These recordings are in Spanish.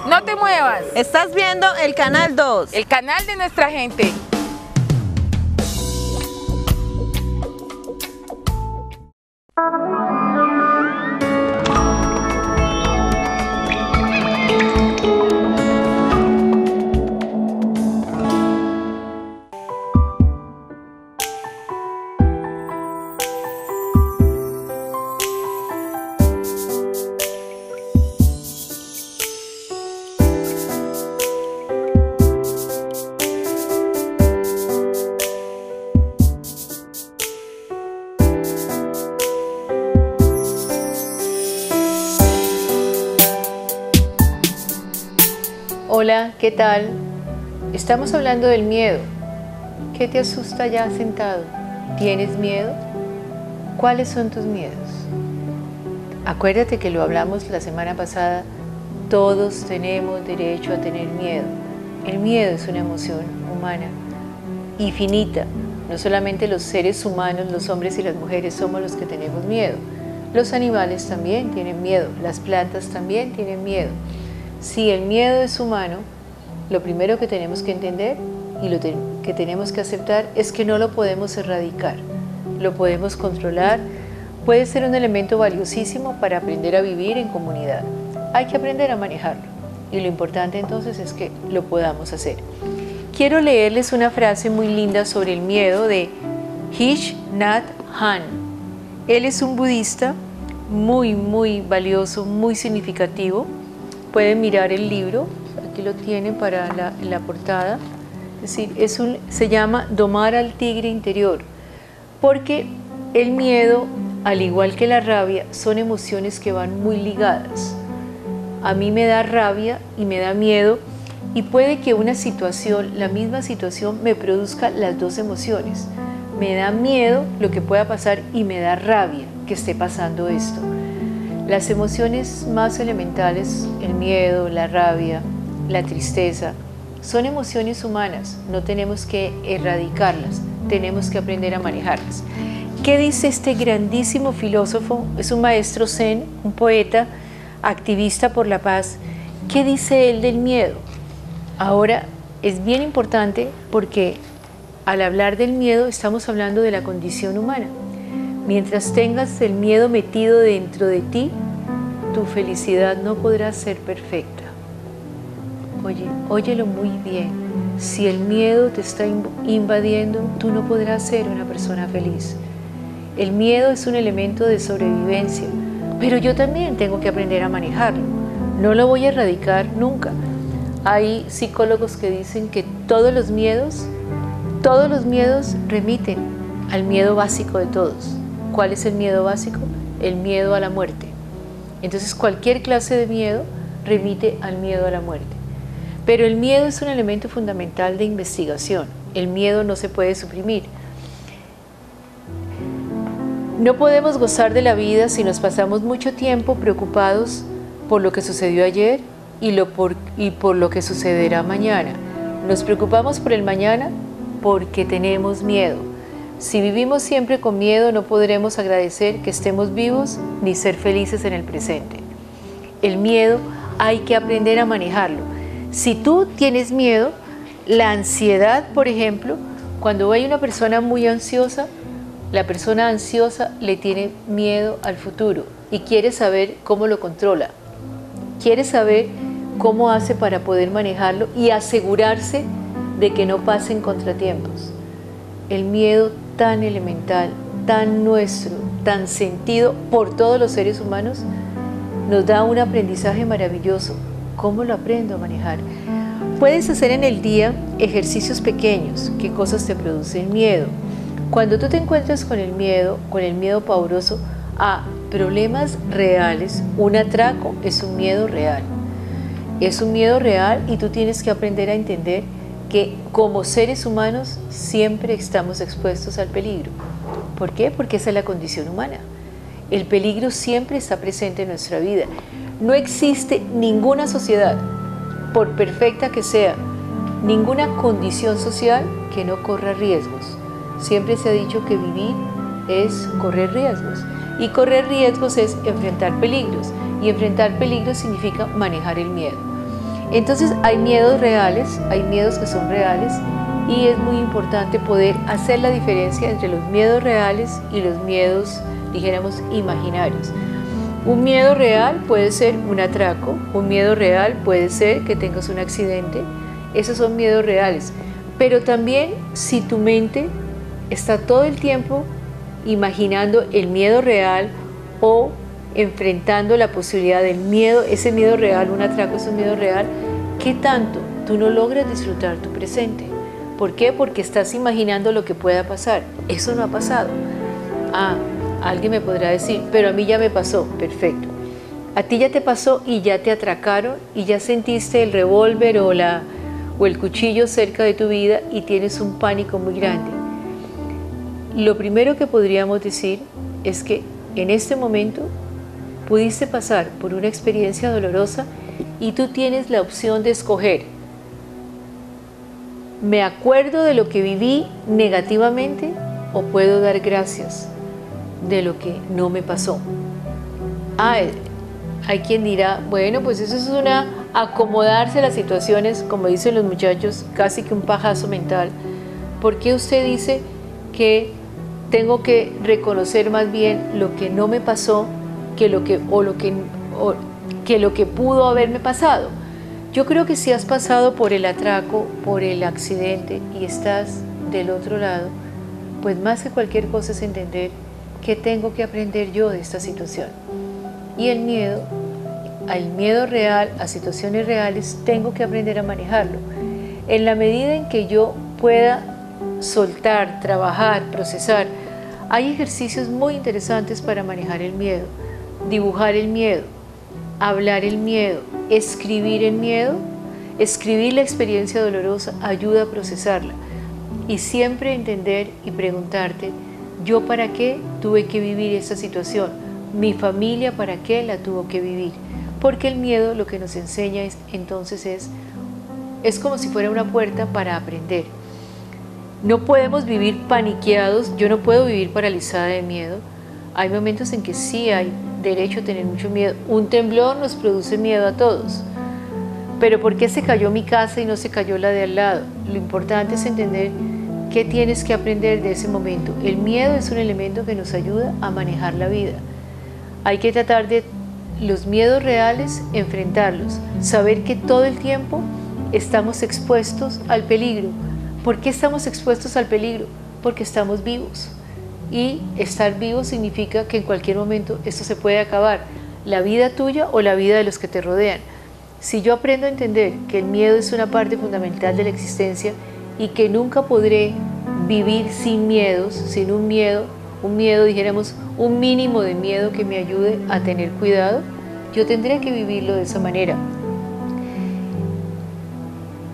No te muevas. Estás viendo el Canal 2. El canal de nuestra gente. Hola, ¿qué tal? Estamos hablando del miedo. ¿Qué te asusta ya sentado? ¿Tienes miedo? ¿Cuáles son tus miedos? Acuérdate que lo hablamos la semana pasada. Todos tenemos derecho a tener miedo. El miedo es una emoción humana y finita. No solamente los seres humanos, los hombres y las mujeres somos los que tenemos miedo. Los animales también tienen miedo. Las plantas también tienen miedo. Si el miedo es humano, lo primero que tenemos que entender y lo que tenemos que aceptar es que no lo podemos erradicar, lo podemos controlar, puede ser un elemento valiosísimo para aprender a vivir en comunidad. Hay que aprender a manejarlo y lo importante entonces es que lo podamos hacer. Quiero leerles una frase muy linda sobre el miedo de Thich Nhat Hanh. Él es un budista muy valioso, muy significativo. Pueden mirar el libro, aquí lo tienen para la portada. Es decir, se llama Domar al tigre interior, porque el miedo, al igual que la rabia, son emociones que van muy ligadas. A mí me da rabia y me da miedo, y puede que una situación, la misma situación, me produzca las dos emociones. Me da miedo lo que pueda pasar y me da rabia que esté pasando esto. Las emociones más elementales, el miedo, la rabia, la tristeza, son emociones humanas, no tenemos que erradicarlas, tenemos que aprender a manejarlas. ¿Qué dice este grandísimo filósofo? Es un maestro zen, un poeta, activista por la paz. ¿Qué dice él del miedo? Ahora, es bien importante porque al hablar del miedo estamos hablando de la condición humana. Mientras tengas el miedo metido dentro de ti, tu felicidad no podrá ser perfecta. Óyelo muy bien. Si el miedo te está invadiendo, tú no podrás ser una persona feliz. El miedo es un elemento de sobrevivencia, pero yo también tengo que aprender a manejarlo. No lo voy a erradicar nunca. Hay psicólogos que dicen que todos los miedos remiten al miedo básico de todos. ¿Cuál es el miedo básico? El miedo a la muerte. Entonces cualquier clase de miedo remite al miedo a la muerte. Pero el miedo es un elemento fundamental de investigación. El miedo no se puede suprimir. No podemos gozar de la vida si nos pasamos mucho tiempo preocupados por lo que sucedió ayer y por lo que sucederá mañana. Nos preocupamos por el mañana porque tenemos miedo. Si vivimos siempre con miedo, no podremos agradecer que estemos vivos ni ser felices en el presente. El miedo hay que aprender a manejarlo. Si tú tienes miedo, la ansiedad, por ejemplo, cuando hay una persona muy ansiosa, la persona ansiosa le tiene miedo al futuro y quiere saber cómo lo controla. Quiere saber cómo hace para poder manejarlo y asegurarse de que no pasen contratiempos. El miedo tan elemental, tan nuestro, tan sentido por todos los seres humanos, nos da un aprendizaje maravilloso. ¿Cómo lo aprendo a manejar? Puedes hacer en el día ejercicios pequeños. ¿Qué cosas te producen miedo? Cuando tú te encuentras con el miedo pavoroso a problemas reales, un atraco es un miedo real. Es un miedo real y tú tienes que aprender a entender que como seres humanos siempre estamos expuestos al peligro. ¿Por qué? Porque esa es la condición humana. El peligro siempre está presente en nuestra vida. No existe ninguna sociedad, por perfecta que sea, ninguna condición social que no corra riesgos. Siempre se ha dicho que vivir es correr riesgos. Y correr riesgos es enfrentar peligros. Y enfrentar peligros significa manejar el miedo. Entonces hay miedos reales, hay miedos que son reales y es muy importante poder hacer la diferencia entre los miedos reales y los miedos, dijéramos, imaginarios. Un miedo real puede ser un atraco, un miedo real puede ser que tengas un accidente, esos son miedos reales. Pero también si tu mente está todo el tiempo imaginando el miedo real o enfrentando la posibilidad del miedo, ese miedo real, un atraco es un miedo real, ¿qué tanto tú no logras disfrutar tu presente? ¿Por qué? Porque estás imaginando lo que pueda pasar. Eso no ha pasado. Alguien me podrá decir, pero a mí ya me pasó. Perfecto. A ti ya te pasó y ya te atracaron y ya sentiste el revólver o el cuchillo cerca de tu vida y tienes un pánico muy grande. Lo primero que podríamos decir es que en este momento pudiste pasar por una experiencia dolorosa y tú tienes la opción de escoger. ¿Me acuerdo de lo que viví negativamente o puedo dar gracias de lo que no me pasó? Hay quien dirá, bueno, pues eso es acomodarse a las situaciones, como dicen los muchachos, casi que un pajazo mental. ¿Por qué usted dice que tengo que reconocer más bien lo que no me pasó que lo que pudo haberme pasado? Yo creo que si has pasado por el atraco, por el accidente y estás del otro lado, pues más que cualquier cosa es entender qué tengo que aprender yo de esta situación. Y el miedo, al miedo real, a situaciones reales, tengo que aprender a manejarlo. En la medida en que yo pueda soltar, trabajar, procesar, hay ejercicios muy interesantes para manejar el miedo. Dibujar el miedo, hablar el miedo, escribir el miedo, escribir la experiencia dolorosa ayuda a procesarla. Y siempre entender y preguntarte, ¿yo para qué tuve que vivir esta situación? ¿Mi familia para qué la tuvo que vivir? Porque el miedo lo que nos enseña es como si fuera una puerta para aprender. No podemos vivir paniqueados, yo no puedo vivir paralizada de miedo. Hay momentos en que sí hay derecho a tener mucho miedo. Un temblor nos produce miedo a todos. Pero ¿por qué se cayó mi casa y no se cayó la de al lado? Lo importante es entender qué tienes que aprender de ese momento. El miedo es un elemento que nos ayuda a manejar la vida. Hay que tratar de los miedos reales, enfrentarlos. Saber que todo el tiempo estamos expuestos al peligro. ¿Por qué estamos expuestos al peligro? Porque estamos vivos. Y estar vivo significa que en cualquier momento esto se puede acabar, la vida tuya o la vida de los que te rodean. Si yo aprendo a entender que el miedo es una parte fundamental de la existencia y que nunca podré vivir sin miedos, sin un miedo, dijéramos, un mínimo de miedo que me ayude a tener cuidado, yo tendré que vivirlo de esa manera.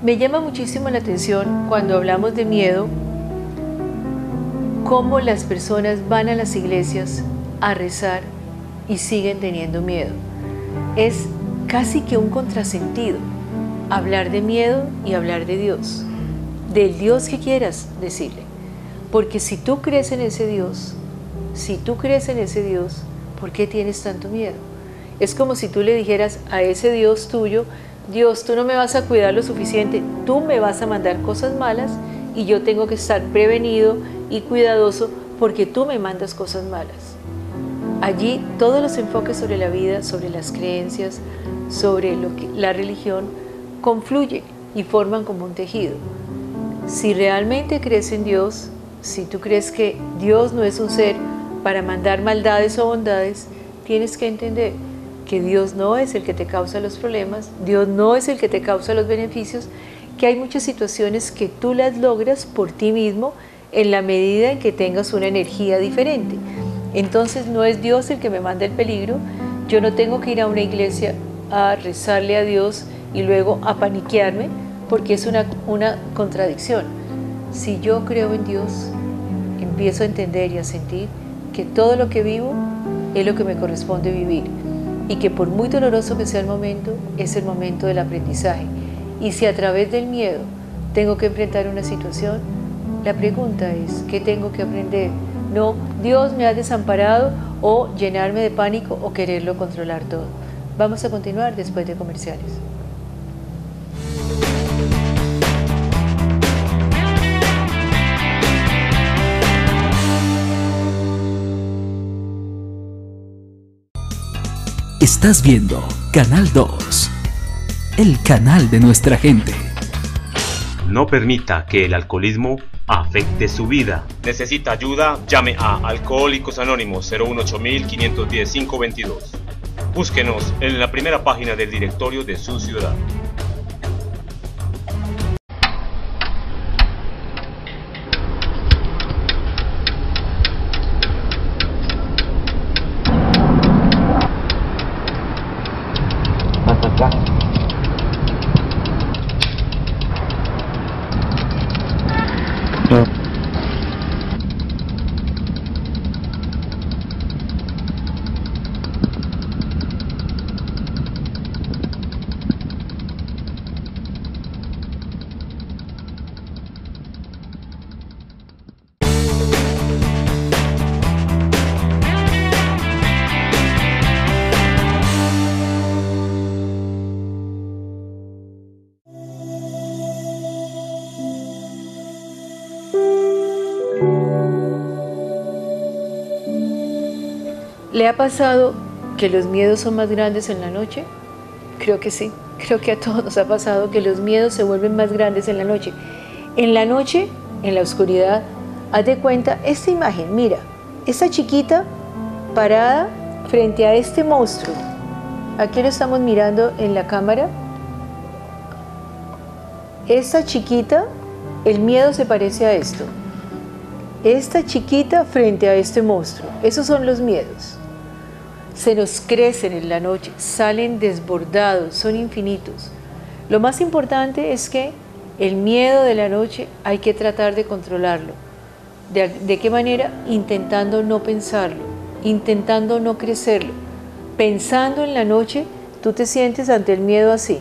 Me llama muchísimo la atención cuando hablamos de miedo, cómo las personas van a las iglesias a rezar y siguen teniendo miedo. Es casi que un contrasentido hablar de miedo y hablar de Dios, del Dios que quieras decirle. Porque si tú crees en ese Dios, ¿por qué tienes tanto miedo? Es como si tú le dijeras a ese Dios tuyo, Dios, tú no me vas a cuidar lo suficiente, tú me vas a mandar cosas malas y yo tengo que estar prevenido y cuidadoso porque tú me mandas cosas malas. Allí todos los enfoques sobre la vida, sobre las creencias, sobre la religión, confluyen y forman como un tejido. Si realmente crees en Dios, si tú crees que Dios no es un ser para mandar maldades o bondades, tienes que entender que Dios no es el que te causa los problemas, Dios no es el que te causa los beneficios, que hay muchas situaciones que tú las logras por ti mismo en la medida en que tengas una energía diferente. Entonces no es Dios el que me manda el peligro, yo no tengo que ir a una iglesia a rezarle a Dios y luego a paniquearme, porque es una contradicción. Si yo creo en Dios, empiezo a entender y a sentir que todo lo que vivo es lo que me corresponde vivir y que por muy doloroso que sea el momento, es el momento del aprendizaje. Y si a través del miedo tengo que enfrentar una situación, la pregunta es, ¿qué tengo que aprender? No, Dios me ha desamparado o llenarme de pánico o quererlo controlar todo. Vamos a continuar después de comerciales. Estás viendo Canal 2, el canal de nuestra gente. No permita que el alcoholismo afecte su vida. ¿Necesita ayuda? Llame a Alcohólicos Anónimos 018-510-522. Búsquenos en la primera página del directorio de su ciudad. ¿Le ha pasado que los miedos son más grandes en la noche? Creo que sí. Creo que a todos nos ha pasado que los miedos se vuelven más grandes en la noche. En la noche, en la oscuridad, haz de cuenta esta imagen. Mira, esta chiquita parada frente a este monstruo. Aquí lo estamos mirando en la cámara. Esta chiquita, el miedo se parece a esto. Esta chiquita frente a este monstruo. Esos son los miedos. Se nos crecen en la noche, salen desbordados, son infinitos. Lo más importante es que el miedo de la noche hay que tratar de controlarlo. ¿De qué manera? Intentando no pensarlo, intentando no crecerlo. Pensando en la noche, tú te sientes ante el miedo así,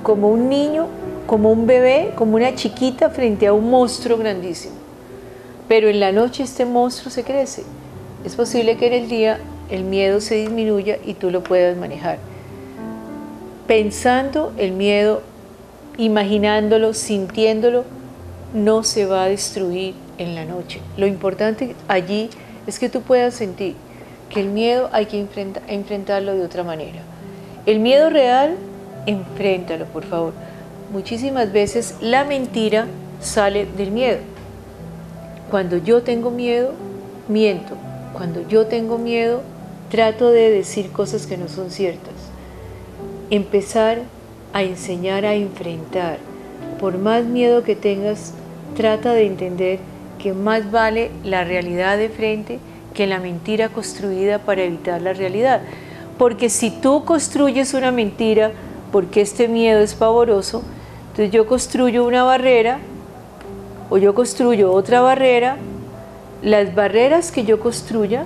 como un niño, como un bebé, como una chiquita frente a un monstruo grandísimo. Pero en la noche este monstruo se crece. Es posible que en el día el miedo se disminuya y tú lo puedas manejar. Pensando el miedo, imaginándolo, sintiéndolo, no se va a destruir en la noche. Lo importante allí es que tú puedas sentir que el miedo hay que enfrentarlo de otra manera. El miedo real, enfréntalo, por favor. Muchísimas veces la mentira sale del miedo. Cuando yo tengo miedo, miento. Cuando yo tengo miedo, trato de decir cosas que no son ciertas. Empezar a enseñar a enfrentar. Por más miedo que tengas, trata de entender que más vale la realidad de frente que la mentira construida para evitar la realidad. Porque si tú construyes una mentira porque este miedo es pavoroso, entonces yo construyo una barrera o yo construyo otra barrera. Las barreras que yo construya,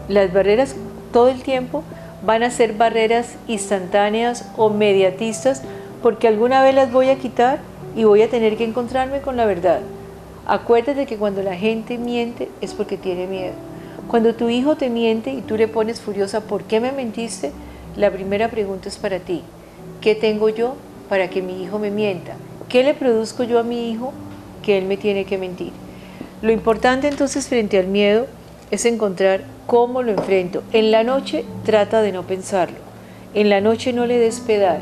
las barreras todo el tiempo van a ser barreras instantáneas o mediatistas, porque alguna vez las voy a quitar y voy a tener que encontrarme con la verdad. Acuérdate que cuando la gente miente es porque tiene miedo. Cuando tu hijo te miente y tú le pones furiosa, ¿por qué me mentiste? La primera pregunta es para ti. ¿Qué tengo yo para que mi hijo me mienta? ¿Qué le produzco yo a mi hijo que él me tiene que mentir? Lo importante entonces frente al miedo es encontrar cómo lo enfrento. En la noche trata de no pensarlo. En la noche no le des pedal.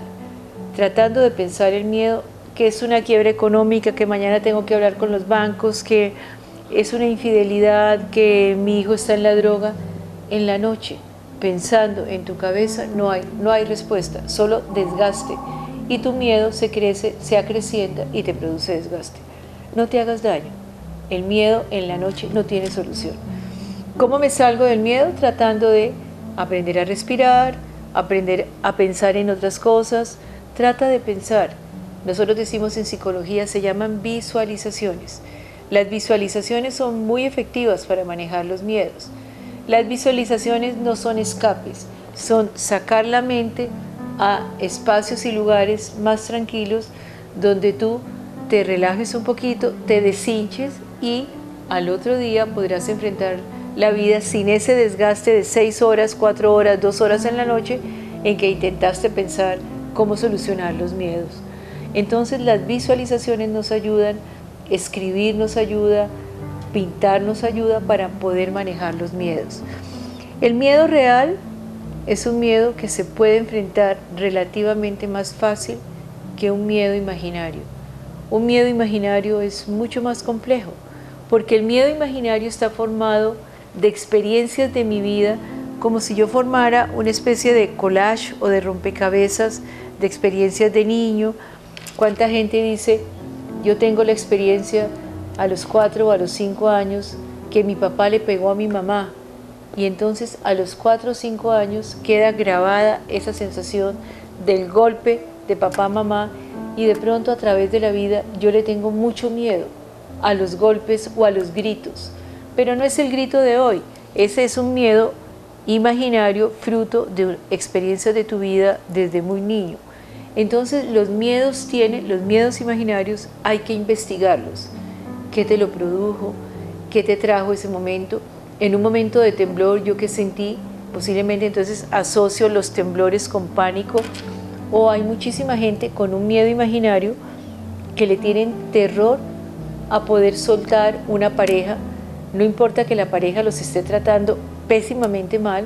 Tratando de pensar el miedo, que es una quiebra económica, que mañana tengo que hablar con los bancos, que es una infidelidad, que mi hijo está en la droga. En la noche, pensando en tu cabeza, no hay respuesta, solo desgaste. Y tu miedo se crece, se acrecienta y te produce desgaste. No te hagas daño. El miedo en la noche no tiene solución. ¿Cómo me salgo del miedo? Tratando de aprender a respirar, aprender a pensar en otras cosas. Trata de pensar. Nosotros decimos en psicología, se llaman visualizaciones. Las visualizaciones son muy efectivas para manejar los miedos. Las visualizaciones no son escapes, son sacar la mente a espacios y lugares más tranquilos donde tú te relajes un poquito, te deshinches y al otro día podrás enfrentar la vida sin ese desgaste de 6 horas, 4 horas, 2 horas en la noche en que intentaste pensar cómo solucionar los miedos. Entonces las visualizaciones nos ayudan, escribir nos ayuda, pintar nos ayuda para poder manejar los miedos. El miedo real es un miedo que se puede enfrentar relativamente más fácil que un miedo imaginario. Un miedo imaginario es mucho más complejo, porque el miedo imaginario está formado de experiencias de mi vida, como si yo formara una especie de collage o de rompecabezas de experiencias de niño. ¿Cuánta gente dice, yo tengo la experiencia a los 4 o a los 5 años que mi papá le pegó a mi mamá? Y entonces a los 4 o 5 años queda grabada esa sensación del golpe de papá, mamá, y de pronto a través de la vida yo le tengo mucho miedo a los golpes o a los gritos. Pero no es el grito de hoy, ese es un miedo imaginario fruto de experiencias de tu vida desde muy niño. Entonces los miedos imaginarios hay que investigarlos. ¿Qué te lo produjo? ¿Qué te trajo ese momento? En un momento de temblor, ¿yo qué sentí? Posiblemente entonces asocio los temblores con pánico, o hay muchísima gente con un miedo imaginario que le tienen terror a poder soltar una pareja. No importa que la pareja los esté tratando pésimamente mal,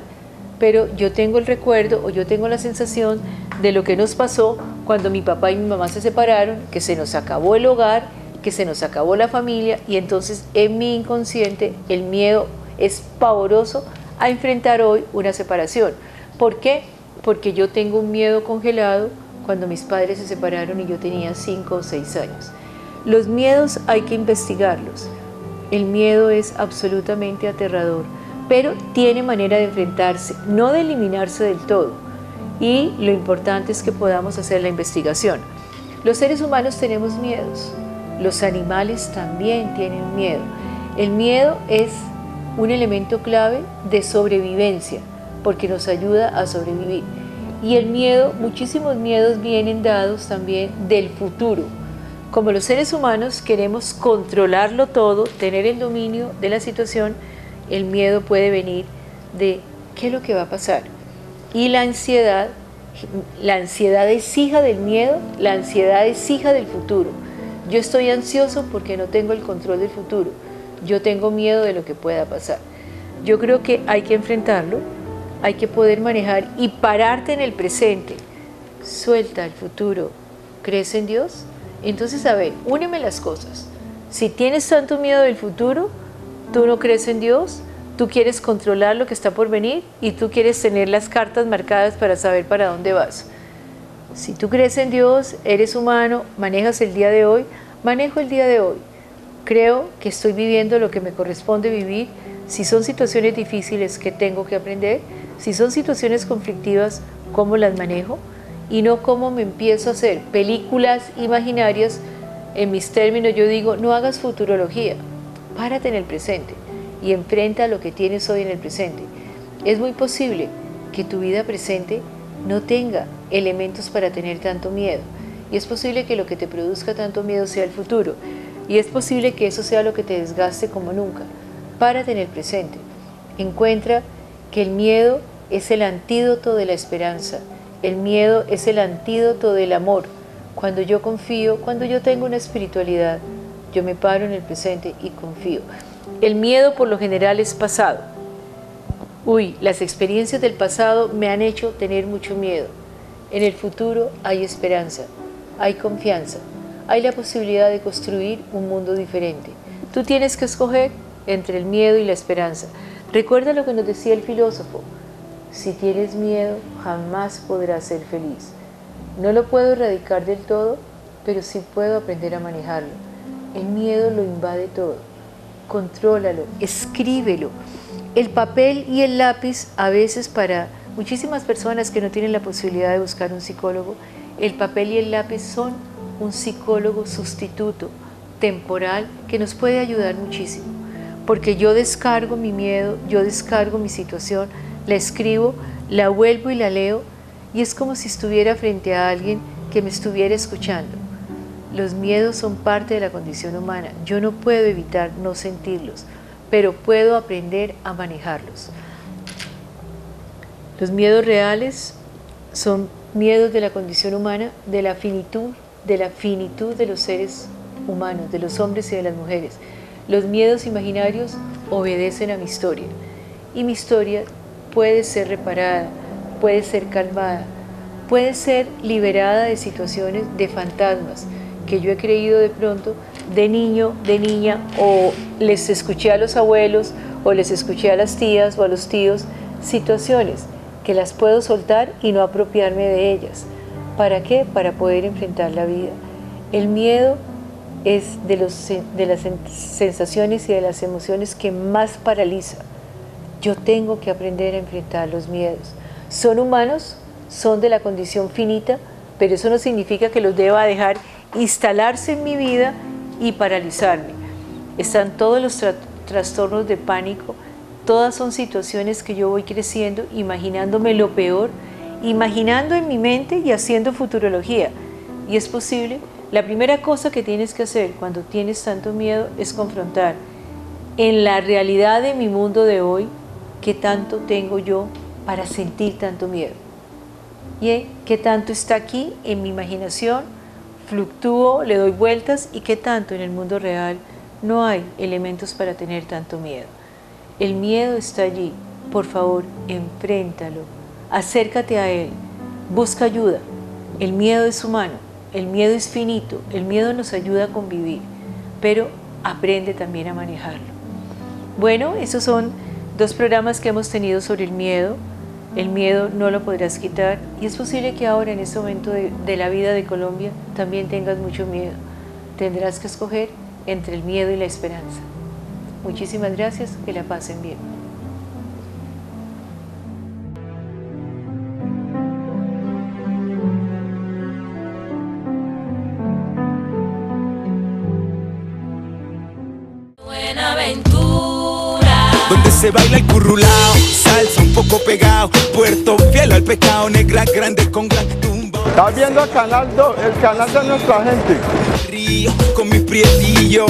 pero yo tengo el recuerdo o yo tengo la sensación de lo que nos pasó cuando mi papá y mi mamá se separaron, que se nos acabó el hogar, que se nos acabó la familia, y entonces en mi inconsciente el miedo es pavoroso a enfrentar hoy una separación. ¿Por qué? Porque yo tengo un miedo congelado cuando mis padres se separaron y yo tenía 5 o 6 años. Los miedos hay que investigarlos. El miedo es absolutamente aterrador, pero tiene manera de enfrentarse, no de eliminarse del todo. Y lo importante es que podamos hacer la investigación. Los seres humanos tenemos miedos, los animales también tienen miedo. El miedo es un elemento clave de sobrevivencia, porque nos ayuda a sobrevivir. Y el miedo, muchísimos miedos vienen dados también del futuro. Como los seres humanos queremos controlarlo todo, tener el dominio de la situación, el miedo puede venir de qué es lo que va a pasar. Y la ansiedad es hija del miedo, la ansiedad es hija del futuro. Yo estoy ansioso porque no tengo el control del futuro. Yo tengo miedo de lo que pueda pasar. Yo creo que hay que enfrentarlo, hay que poder manejar y pararte en el presente. Suelta el futuro. ¿Crees en Dios? Entonces, a ver, úneme las cosas. Si tienes tanto miedo del futuro, tú no crees en Dios, tú quieres controlar lo que está por venir y tú quieres tener las cartas marcadas para saber para dónde vas. Si tú crees en Dios, eres humano, manejas el día de hoy, manejo el día de hoy. Creo que estoy viviendo lo que me corresponde vivir. Si son situaciones difíciles, ¿qué tengo que aprender? Si son situaciones conflictivas, ¿cómo las manejo? Y no cómo me empiezo a hacer películas imaginarias. En mis términos yo digo, no hagas futurología, párate en el presente y enfrenta lo que tienes hoy en el presente. Es muy posible que tu vida presente no tenga elementos para tener tanto miedo, y es posible que lo que te produzca tanto miedo sea el futuro, y es posible que eso sea lo que te desgaste como nunca. Párate en el presente, encuentra que el miedo es el antídoto de la esperanza, el miedo es el antídoto del amor. Cuando yo confío, cuando yo tengo una espiritualidad, yo me paro en el presente y confío. El miedo por lo general es pasado. Las experiencias del pasado me han hecho tener mucho miedo. En el futuro hay esperanza, hay confianza, hay la posibilidad de construir un mundo diferente. Tú tienes que escoger entre el miedo y la esperanza. Recuerda lo que nos decía el filósofo: si tienes miedo, jamás podrás ser feliz. No lo puedo erradicar del todo, pero sí puedo aprender a manejarlo. El miedo lo invade todo. Contrólalo, escríbelo. El papel y el lápiz, a veces para muchísimas personas que no tienen la posibilidad de buscar un psicólogo, el papel y el lápiz son un psicólogo sustituto, temporal, que nos puede ayudar muchísimo. Porque yo descargo mi miedo, yo descargo mi situación, la escribo, la vuelvo y la leo, y es como si estuviera frente a alguien que me estuviera escuchando. Los miedos son parte de la condición humana. Yo no puedo evitar no sentirlos, pero puedo aprender a manejarlos. Los miedos reales son miedos de la condición humana, de la finitud de los seres humanos, de los hombres y de las mujeres. Los miedos imaginarios obedecen a mi historia, y mi historia puede ser reparada, puede ser calmada, puede ser liberada de situaciones de fantasmas que yo he creído de pronto de niño, de niña, o les escuché a los abuelos, o les escuché a las tías o a los tíos, situaciones que las puedo soltar y no apropiarme de ellas. ¿Para qué? Para poder enfrentar la vida. El miedo es de las sensaciones y de las emociones que más paraliza. Yo tengo que aprender a enfrentar los miedos. Son humanos, son de la condición finita, pero eso no significa que los deba dejar instalarse en mi vida y paralizarme. Están todos los trastornos de pánico, todas son situaciones que yo voy creciendo, imaginándome lo peor, imaginando en mi mente y haciendo futurología. Y es posible. La primera cosa que tienes que hacer cuando tienes tanto miedo es confrontar en la realidad de mi mundo de hoy, qué tanto tengo yo para sentir tanto miedo. Y qué tanto está aquí en mi imaginación, fluctúo, le doy vueltas, y qué tanto en el mundo real no hay elementos para tener tanto miedo. El miedo está allí, por favor, enfréntalo, acércate a él, busca ayuda. El miedo es humano, el miedo es finito, el miedo nos ayuda a convivir, pero aprende también a manejarlo. Bueno, esos son 2 programas que hemos tenido sobre el miedo. El miedo no lo podrás quitar, y es posible que ahora en este momento de la vida de Colombia también tengas mucho miedo. Tendrás que escoger entre el miedo y la esperanza. Muchísimas gracias, que la pasen bien. Donde se baila el currulao, salsa un poco pegado, puerto fiel al pecado, negra grande con gran tumba. Estás viendo el canal 2, el canal de nuestra gente. Río con mi prietillo.